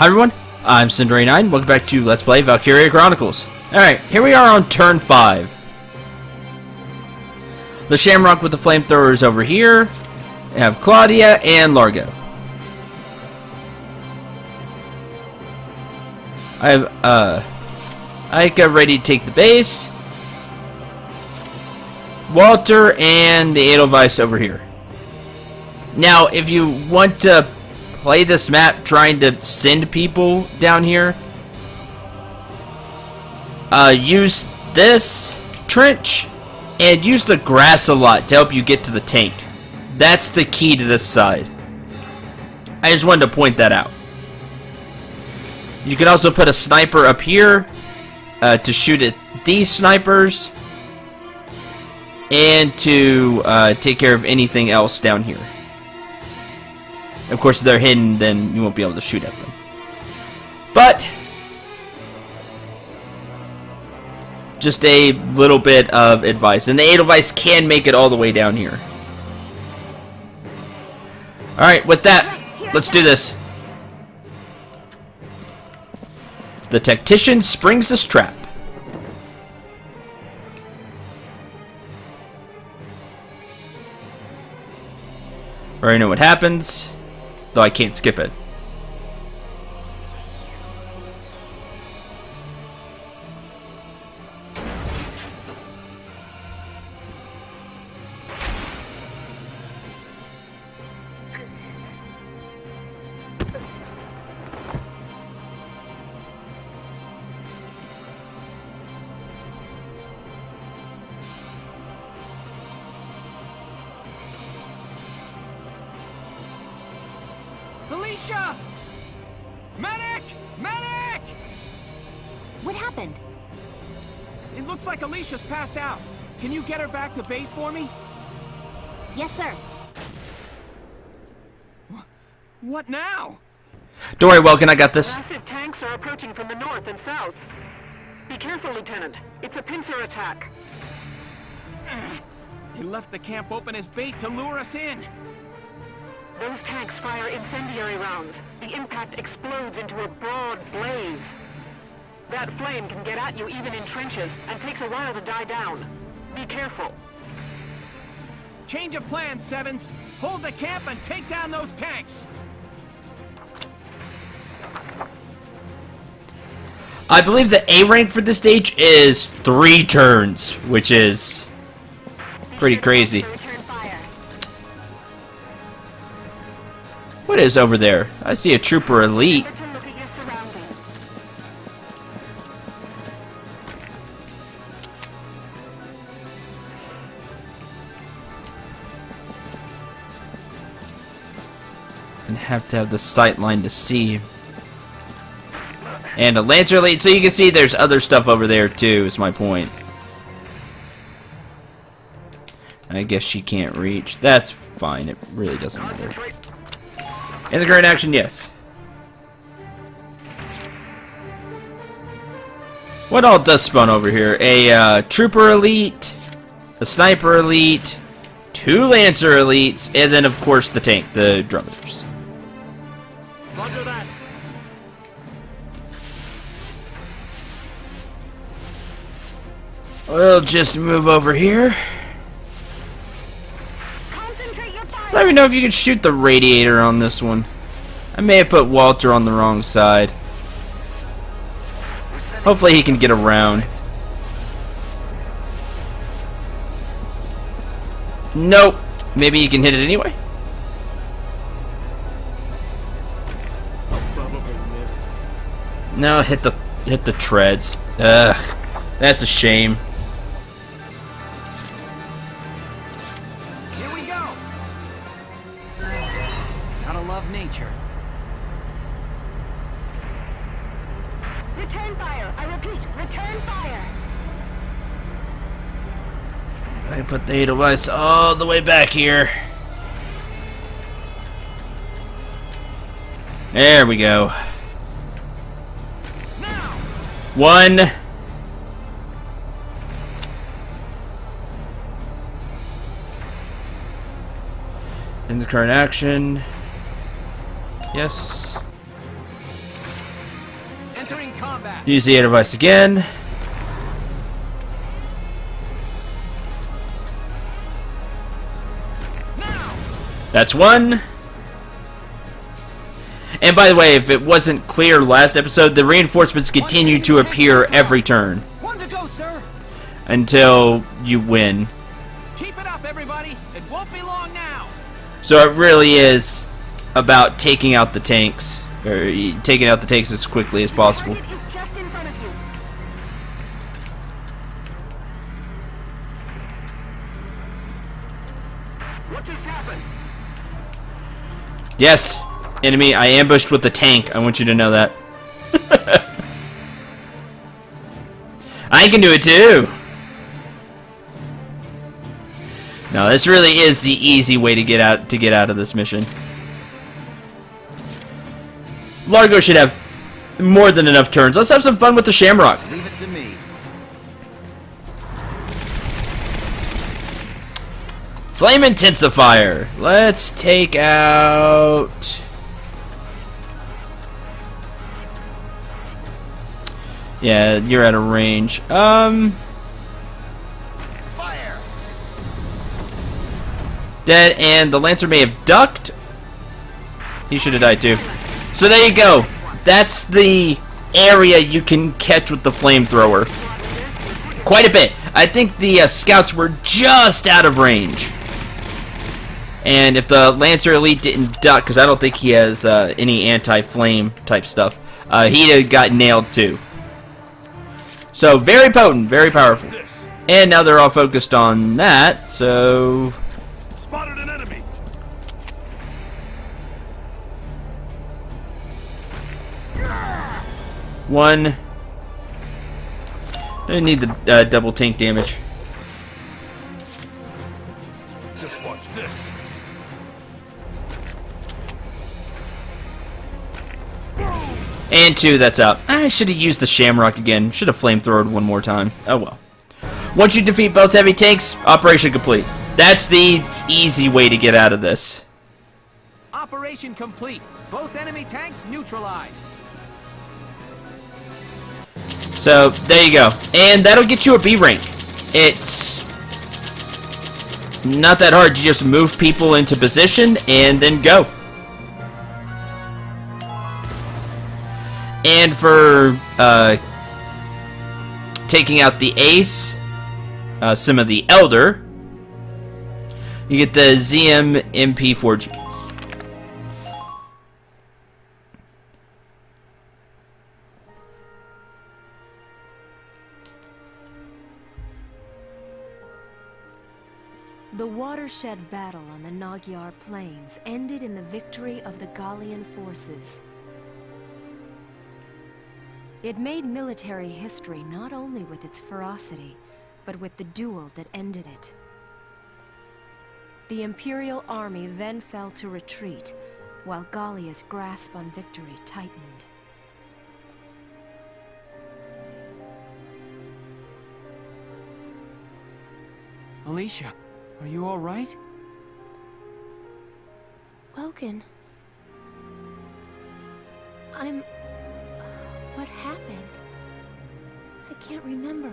Hi everyone, I'm Cinder89. Welcome back to Let's Play Valkyria Chronicles. Alright, here we are on turn 5. The Shamrock with the flamethrowers over here. We have Claudia and Largo. I have Aika ready to take the base. Walter and the Edelweiss over here. Now, if you want to play this map trying to send people down here, use this trench and use the grass a lot to help you get to the tank. That's the key to this side. I just wanted to point that out. You can also put a sniper up here to shoot at these snipers and to take care of anything else down here. Of course, if they're hidden, then you won't be able to shoot at them. But just a little bit of advice. And the Edelweiss can make it all the way down here. Alright, with that, let's do this. The tactician springs this trap. I already know what happens, though I can't skip it. Alicia! Medic! Medic! What happened? It looks like Alicia's passed out. Can you get her back to base for me? Yes, sir. What now? Don't worry, Welkin, I got this. Massive tanks are approaching from the north and south. Be careful, Lieutenant. It's a pincer attack. He left the camp open as bait to lure us in. Those tanks fire incendiary rounds. The impact explodes into a broad blaze. That flame can get at you even in trenches, and takes a while to die down. Be careful. Change of plans, Sevens. Hold the camp and take down those tanks. I believe the A rank for this stage is 3 turns, which is pretty crazy. Return fire. What is over there? I see a trooper elite. Better look at your surroundings. And have to have the sight line to see. And a Lancer elite, so you can see there's other stuff over there too, is my point. I guess she can't reach. That's fine, it really doesn't matter. In the current action, yes. What all does spawn over here? A trooper elite, a sniper elite, 2 Lancer elites, and then of course the tank, the drummers. Roger that. We'll just move over here. Concentrate your fire. I don't even know if you can shoot the radiator on this one. I may have put Walter on the wrong side. Hopefully he can get around. Nope. Maybe he can hit it anyway. Probably miss. No, hit the treads. Ugh. That's a shame. Here we go. Gotta love nature. Return fire. I repeat, return fire. I put the Edelweiss all the way back here. There we go. Now! 1. In the current action. Yes. Entering combat. Use the air device again. Now. That's one. And by the way, if it wasn't clear last episode, the reinforcements continue to appear every turn One to go, sir. until you win. Keep it up, everybody. It won't be long now. So it really is about taking out the tanks, or taking out the tanks as quickly as possible. Target is just in front of you. What just happened? Yes, enemy, I ambushed with the tank. I want you to know that. I can do it too. No, this really is the easy way to get out of this mission. Largo should have more than enough turns. Let's have some fun with the Shamrock. Leave it to me. Flame Intensifier. Let's take out... Yeah, you're out of range. Fire. Dead, and the Lancer may have ducked. He should have died too. So there you go. That's the area you can catch with the flamethrower. Quite a bit. I think the scouts were just out of range. And if the Lancer Elite didn't duck, because I don't think he has any anti-flame type stuff, he'd have got nailed too. So very potent, very powerful. And now they're all focused on that, so... Spotted an enemy. One. They need the double tank damage. Just watch this. And two, that's out. I should have used the Shamrock again. Should have flamethrowed one more time. Oh well. Once you defeat both heavy tanks, operation complete. That's the easy way to get out of this. Operation complete. Both enemy tanks neutralized. So, there you go. And that'll get you a B rank. It's not that hard. You just move people into position and then go. And for taking out the ace, some of the Elder, you get the ZM MP4G. The watershed battle on the Magyar Plains ended in the victory of the Gallian forces. It made military history not only with its ferocity, but with the duel that ended it. The Imperial army then fell to retreat, while Gallia's grasp on victory tightened. Alicia, are you all right? Welkin. What happened? I can't remember.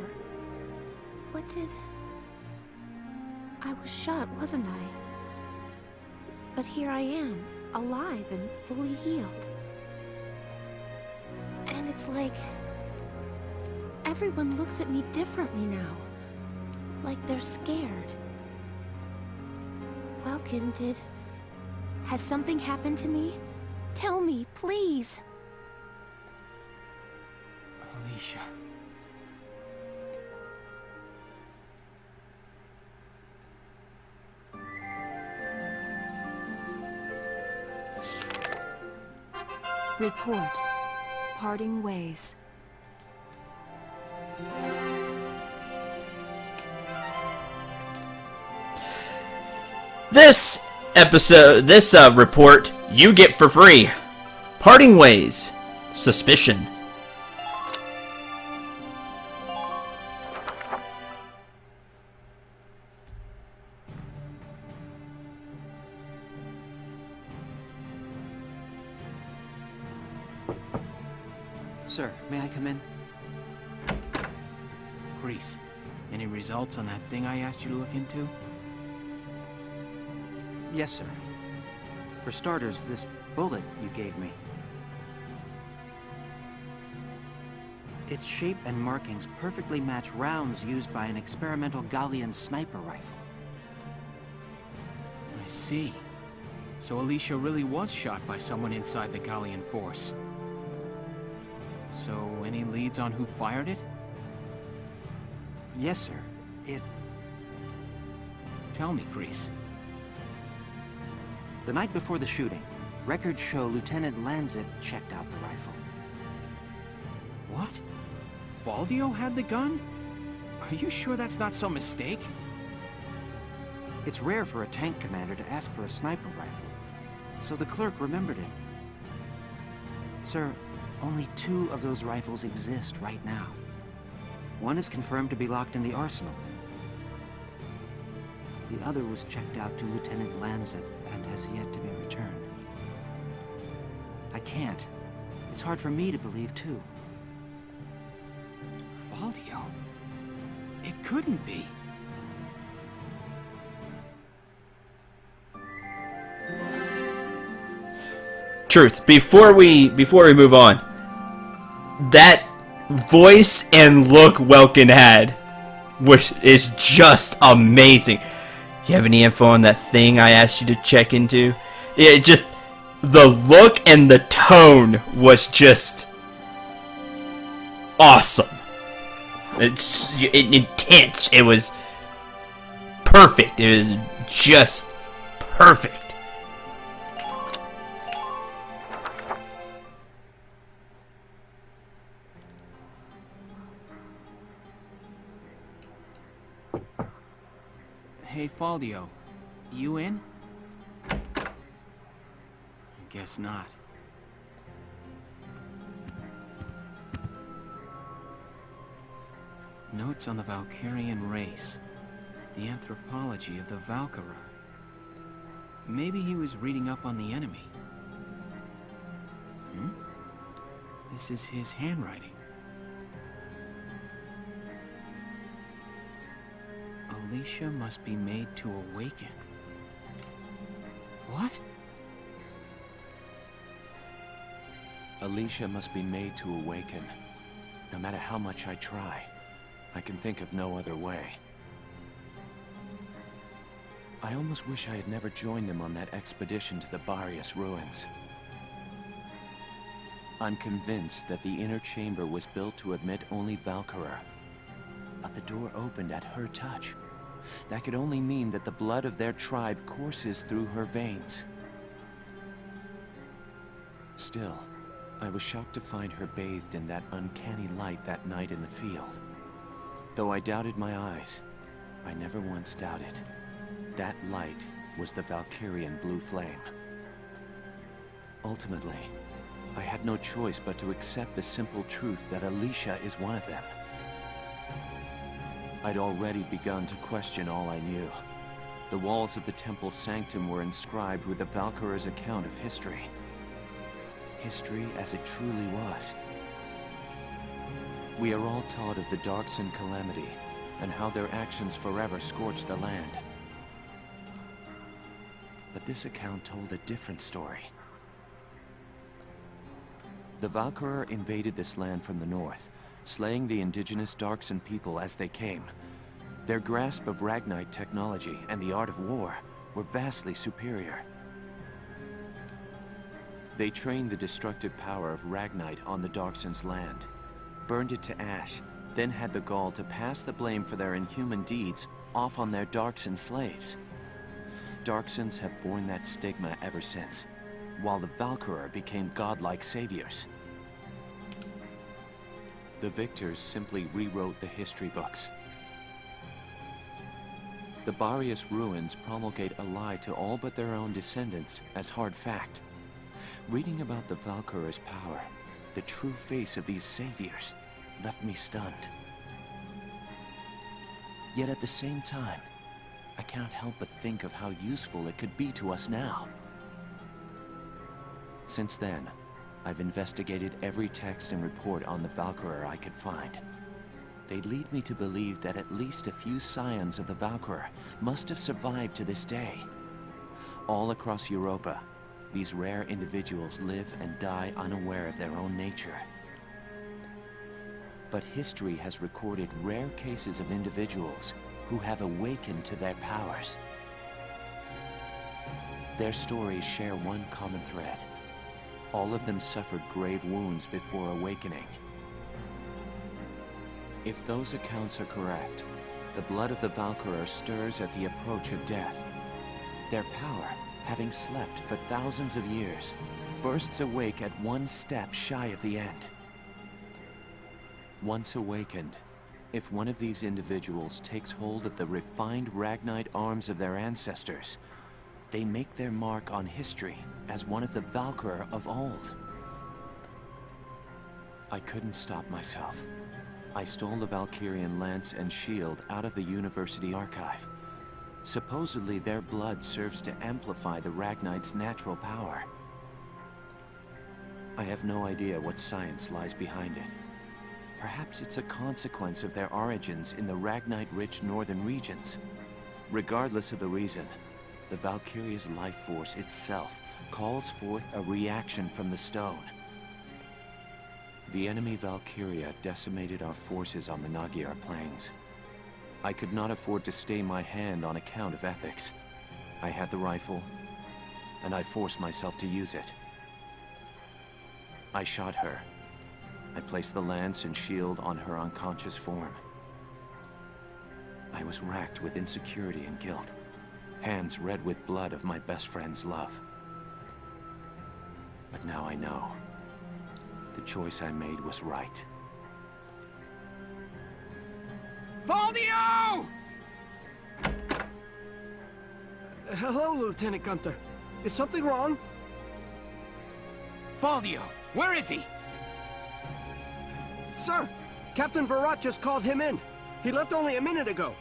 What did... I was shot, wasn't I? But here I am, alive and fully healed. And it's like... everyone looks at me differently now. Like they're scared. Welkin, has something happened to me? Tell me, please! Alicia. Report. Parting ways. This episode, this report, you get for free. Parting ways. Suspicion. Sir, may I come in? Kreese, any results on that thing I asked you to look into? Yes, sir. For starters, this bullet you gave me. Its shape and markings perfectly match rounds used by an experimental Gallian sniper rifle. I see. So Alicia really was shot by someone inside the Gallian force. So, any leads on who fired it? Yes, sir. Tell me, Kreese. The night before the shooting, records show Lieutenant Lanzet checked out the rifle. What? Valdio had the gun? Are you sure that's not some mistake? It's rare for a tank commander to ask for a sniper rifle, so the clerk remembered him. Sir, only 2 of those rifles exist right now. One is confirmed to be locked in the arsenal. The other was checked out to Lieutenant Lanzet and has yet to be returned. I can't. It's hard for me to believe, too. Valdio? It couldn't be. Truth. Before we move on, that voice and look Welkin had, which is just amazing. You have any info on that thing I asked you to check into? It just, the look and the tone was just awesome. It's intense. It was perfect. It was just perfect. Hey, Valdio. You in? I guess not. Notes on the Valkyrian race. The anthropology of the Valkyra. Maybe he was reading up on the enemy. This is his handwriting. Alicia must be made to awaken. What? Alicia must be made to awaken. No matter how much I try, I can think of no other way. I almost wish I had never joined them on that expedition to the Barius ruins. I'm convinced that the inner chamber was built to admit only Valkyria. But the door opened at her touch. That could only mean that the blood of their tribe courses through her veins. Still, I was shocked to find her bathed in that uncanny light that night in the field. Though I doubted my eyes, I never once doubted. That light was the Valkyrian blue flame. Ultimately, I had no choice but to accept the simple truth that Alicia is one of them. I'd already begun to question all I knew. The walls of the temple sanctum were inscribed with the Valkyria's account of history. History as it truly was. We are all taught of the Darkson calamity, and how their actions forever scorched the land. But this account told a different story. The Valkyria invaded this land from the north, slaying the indigenous Darkson people as they came. Their grasp of Ragnite technology and the art of war were vastly superior. They trained the destructive power of Ragnite on the Darkson's land, burned it to ash, then had the gall to pass the blame for their inhuman deeds off on their Darkson slaves. Darksons have borne that stigma ever since, while the Valkyria became godlike saviors. The victors simply rewrote the history books. The Barius ruins promulgate a lie to all but their own descendants as hard fact. Reading about the Valkyria's power, the true face of these saviors, left me stunned. Yet at the same time, I cannot help but think of how useful it could be to us now. Since then, I've investigated every text and report on the Valkyria I could find. They lead me to believe that at least a few scions of the Valkyria must have survived to this day. All across Europa, these rare individuals live and die unaware of their own nature. But history has recorded rare cases of individuals who have awakened to their powers. Their stories share one common thread. All of them suffered grave wounds before awakening. If those accounts are correct, the blood of the Valkyria stirs at the approach of death. Their power, having slept for thousands of years, bursts awake at one step shy of the end. Once awakened, if one of these individuals takes hold of the refined Ragnite arms of their ancestors, they make their mark on history as one of the Valkyria of old. I couldn't stop myself. I stole the Valkyrian lance and shield out of the university archive. Supposedly their blood serves to amplify the Ragnite's natural power. I have no idea what science lies behind it. Perhaps it's a consequence of their origins in the Ragnite-rich northern regions. Regardless of the reason, the Valkyria's life force itself calls forth a reaction from the stone. The enemy Valkyria decimated our forces on the Magyar plains. I could not afford to stay my hand on account of ethics. I had the rifle, and I forced myself to use it. I shot her. I placed the lance and shield on her unconscious form. I was racked with insecurity and guilt, hands red with blood of my best friend's love. But now I know. The choice I made was right. Faldio! Hello, Lieutenant Gunther. Is something wrong? Faldio, where is he? Sir, Captain Varrot just called him in. He left only a minute ago.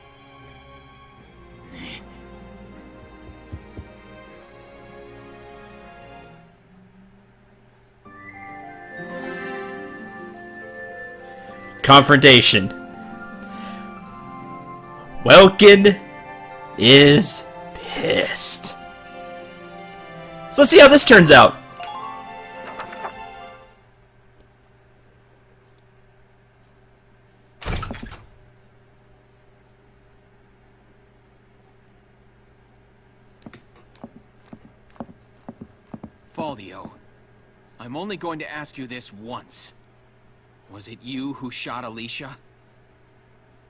Confrontation. Welkin is pissed. So let's see how this turns out. Faldio, I'm only going to ask you this once. Was it you who shot Alicia?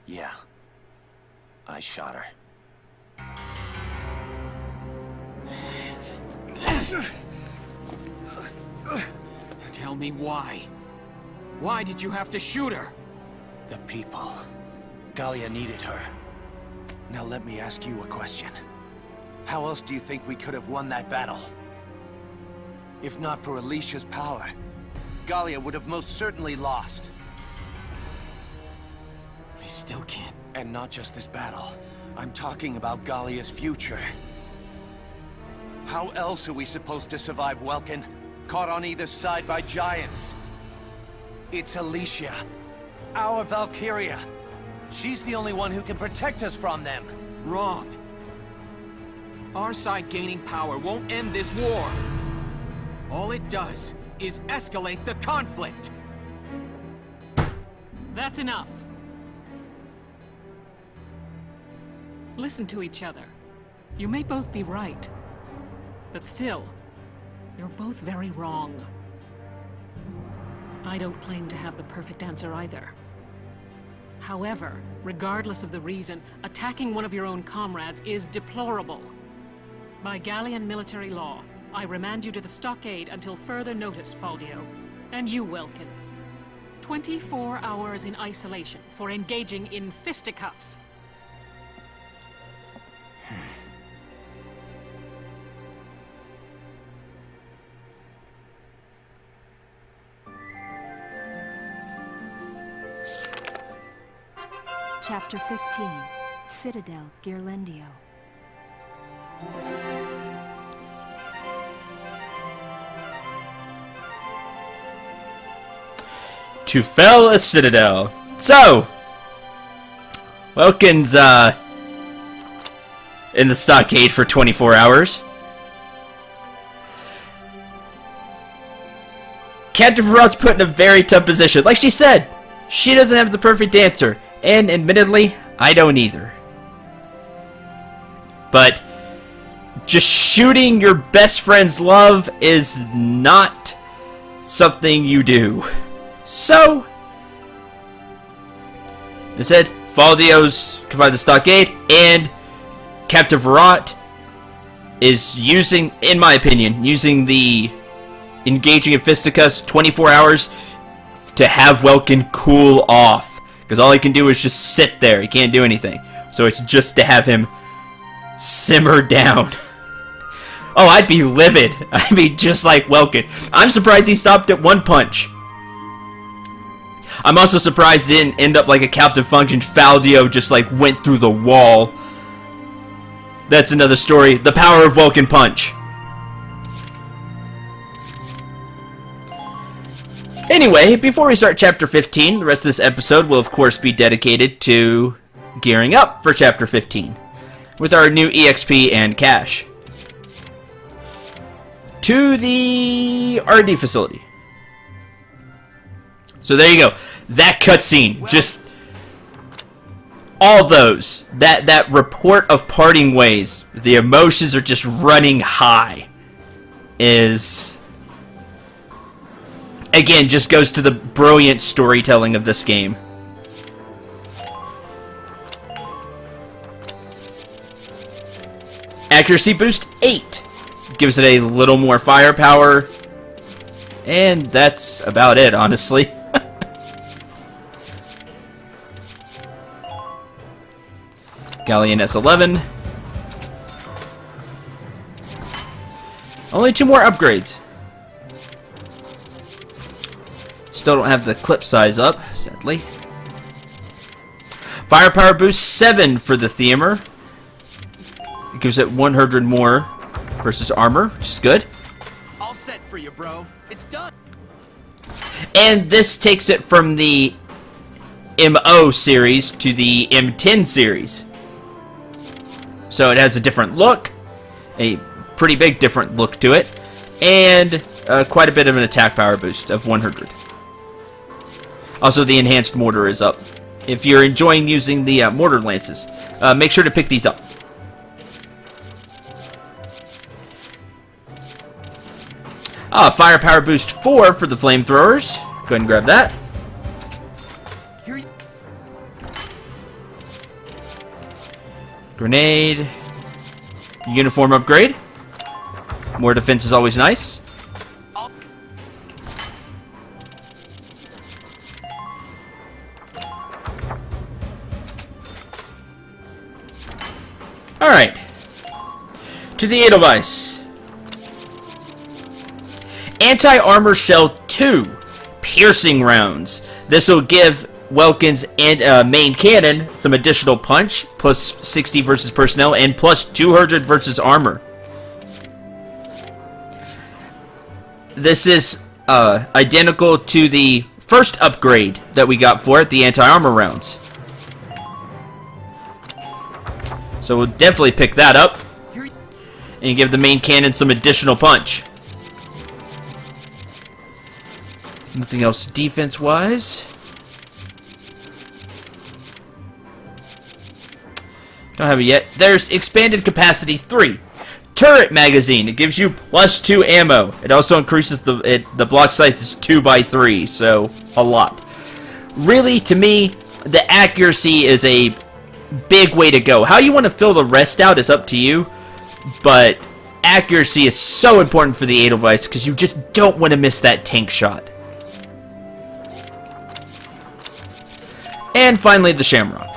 Yeah. I shot her. Tell me why. Why did you have to shoot her? The people. Gallia needed her. Now let me ask you a question. How else do you think we could have won that battle? If not for Alicia's power, Gallia would have most certainly lost. I still can't. And not just this battle. I'm talking about Gallia's future. How else are we supposed to survive Welkin? Caught on either side by giants. It's Alicia. Our Valkyria. She's the only one who can protect us from them. Wrong. Our side gaining power won't end this war. All it does is escalate the conflict. That's enough. Listen to each other. You may both be right, but still, you're both very wrong. I don't claim to have the perfect answer either. However, regardless of the reason, attacking one of your own comrades is deplorable. By Gallian military law, I remand you to the stockade until further notice, Faldio. And you, Welkin. 24 hours in isolation for engaging in fisticuffs. Chapter 15, Citadel Ghirlandaio. to fell a citadel. So, Welkin's in the stockade for 24 hours. Captain Falcon's put in a very tough position. Like she said, she doesn't have the perfect answer. And admittedly, I don't either. But just shooting your best friend's love is not something you do. So, instead, Faldios can find the stockade, and Captain Falcon is using, in my opinion, using the engaging in fisticuffs 24 hours to have Welkin cool off. Because all he can do is just sit there. He can't do anything. So it's just to have him simmer down. Oh, I'd be livid. I'd be just like Welkin. I'm surprised he stopped at one punch. I'm also surprised it didn't end up like a Captain Falcon. Faldio just like went through the wall. That's another story. The power of Welkin punch. Anyway, before we start Chapter 15, the rest of this episode will of course be dedicated to gearing up for Chapter 15 with our new EXP and cash. To the R&D facility. So there you go. That cutscene, just all those. That report of parting ways. The emotions are just running high. Is again just goes to the brilliant storytelling of this game. Accuracy boost 8. Gives it a little more firepower. And that's about it, honestly. Galleon S11. Only 2 more upgrades. Still don't have the clip size up, sadly. Firepower boost 7 for the Theamer. It gives it 100 more versus armor, which is good. All set for you, bro. It's done. And this takes it from the MO series to the M10 series. So it has a different look, a pretty big different look to it, and quite a bit of an attack power boost of 100. Also, the enhanced mortar is up. If you're enjoying using the mortar lances, make sure to pick these up. Firepower boost 4 for the flamethrowers. Go ahead and grab that. Grenade. Uniform upgrade. More defense is always nice. Alright. To the Edelweiss. Anti-armor shell 2. Piercing rounds. This will give Welkin's main cannon some additional punch. Plus 60 versus personnel. And plus 200 versus armor. This is identical to the first upgrade that we got for it. The anti-armor rounds. So we'll definitely pick that up. And give the main cannon some additional punch. Nothing else defense-wise. Don't have it yet. There's expanded capacity 3. Turret magazine. It gives you plus 2 ammo. It also increases the block size is 2x3, so a lot. Really, to me, the accuracy is a big way to go. How you want to fill the rest out is up to you, but accuracy is so important for the Edelweiss because you just don't want to miss that tank shot. And finally, the Shamrock.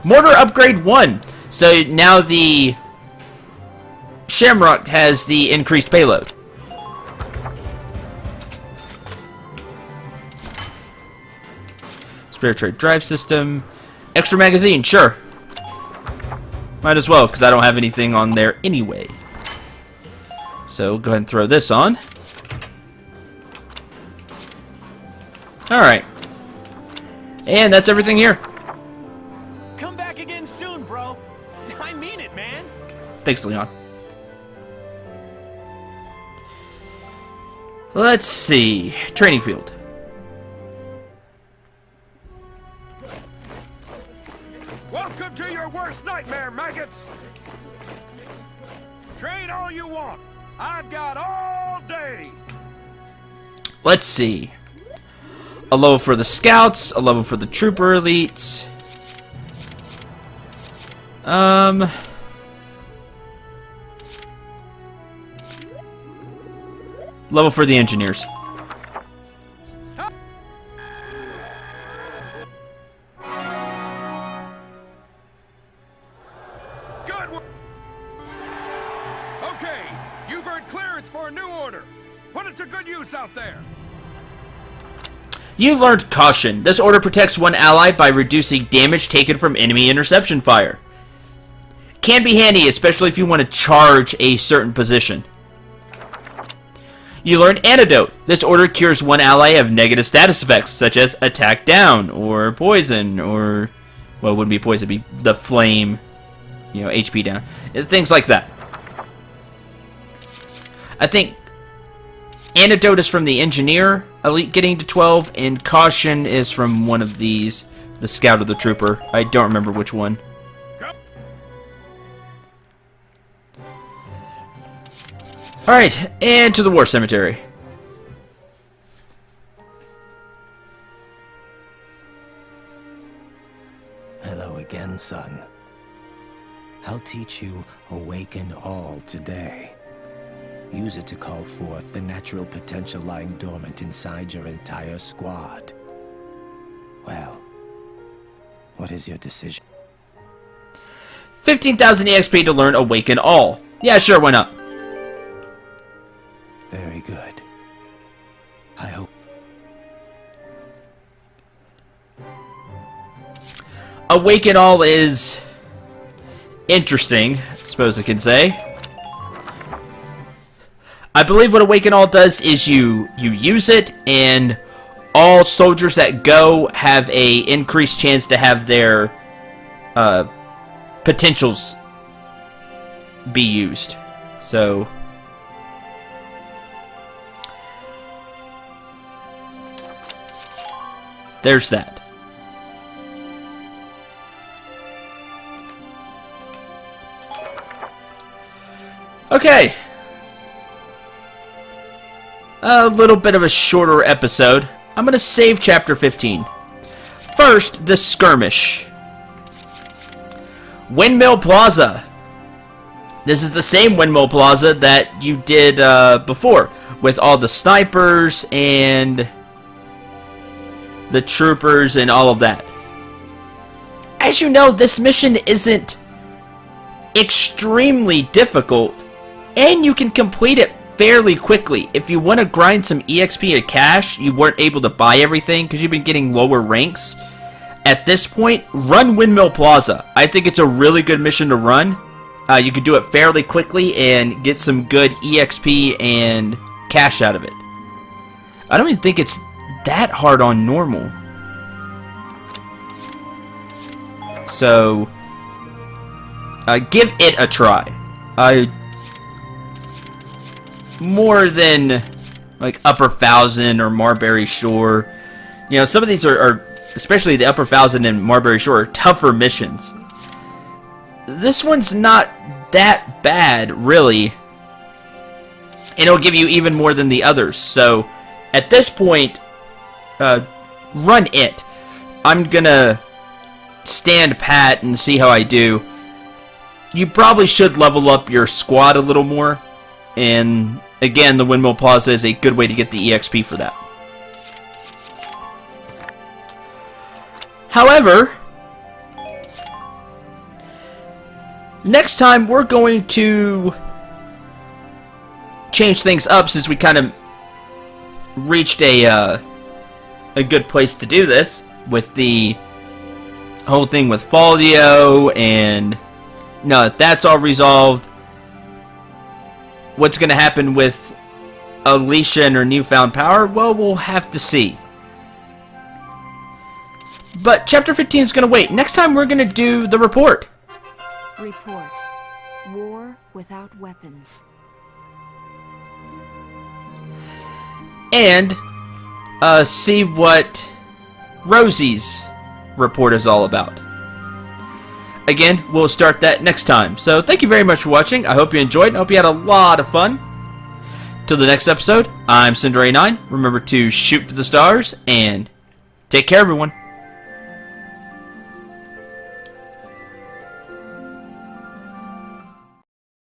Mortar upgrade 1. So now the Shamrock has the increased payload. Spare trade drive system. Extra magazine, sure. Might as well, because I don't have anything on there anyway. So go ahead and throw this on. Alright. And that's everything here. Come back again soon, bro. I mean it, man. Thanks, Leon. Let's see. Training field. Welcome to your worst nightmare, maggots! Train all you want. I've got all day. Let's see. A level for the scouts, a level for the trooper elites. Level for the engineers. Good work. Okay, you've earned clearance for a new order. Put it to good use out there. You learned Caution. This order protects one ally by reducing damage taken from enemy interception fire. Can be handy, especially if you want to charge a certain position. You learn Antidote. This order cures one ally of negative status effects, such as attack down, or poison, or... well, it wouldn't be poison, it'd be the flame, you know, HP down. Things like that. I think Antidote is from the Engineer Elite getting to 12, and Caution is from one of these, the Scout or the Trooper. I don't remember which one. Alright, and to the War Cemetery. Hello again, son. I'll teach you Awaken All today. Use it to call forth the natural potential lying dormant inside your entire squad. Well, what is your decision? 15,000 EXP to learn Awaken All. Yeah, sure, why not? Very good. I hope... Awaken All is interesting, I suppose I can say. I believe what Awaken All does is you use it, and all soldiers that go have a increased chance to have their potentials be used. So there's that. Okay. A little bit of a shorter episode. I'm going to save Chapter 15. First, the skirmish. Windmill Plaza. This is the same Windmill Plaza that you did before, with all the snipers and the troopers and all of that. As you know, this mission isn't extremely difficult, and you can complete it fairly quickly. If you want to grind some EXP or cash, you weren't able to buy everything because you've been getting lower ranks. At this point, run Windmill Plaza. I think it's a really good mission to run. You can do it fairly quickly and get some good EXP and cash out of it. I don't even think it's that hard on normal. So, give it a try. More than like Upper Thousand or Marbury Shore. You know, some of these are especially the Upper Thousand and Marbury Shore, are tougher missions. This one's not that bad, really. And it'll give you even more than the others. So, at this point, run it. I'm gonna stand pat and see how I do. You probably should level up your squad a little more. And, again, the Windmill Plaza is a good way to get the EXP for that. However, next time we're going to change things up since we kind of reached a good place to do this with the whole thing with Faldio, and now that that's all resolved, what's going to happen with Alicia and her newfound power? Well, we'll have to see. But Chapter 15 is going to wait. Next time, we're going to do the report. Report. War without weapons. And see what Rosie's report is all about. Again, we'll start that next time. So thank you very much for watching. I hope you enjoyed and I hope you had a lot of fun. Till the next episode, I'm Cinderay9. Remember to shoot for the stars and take care, everyone.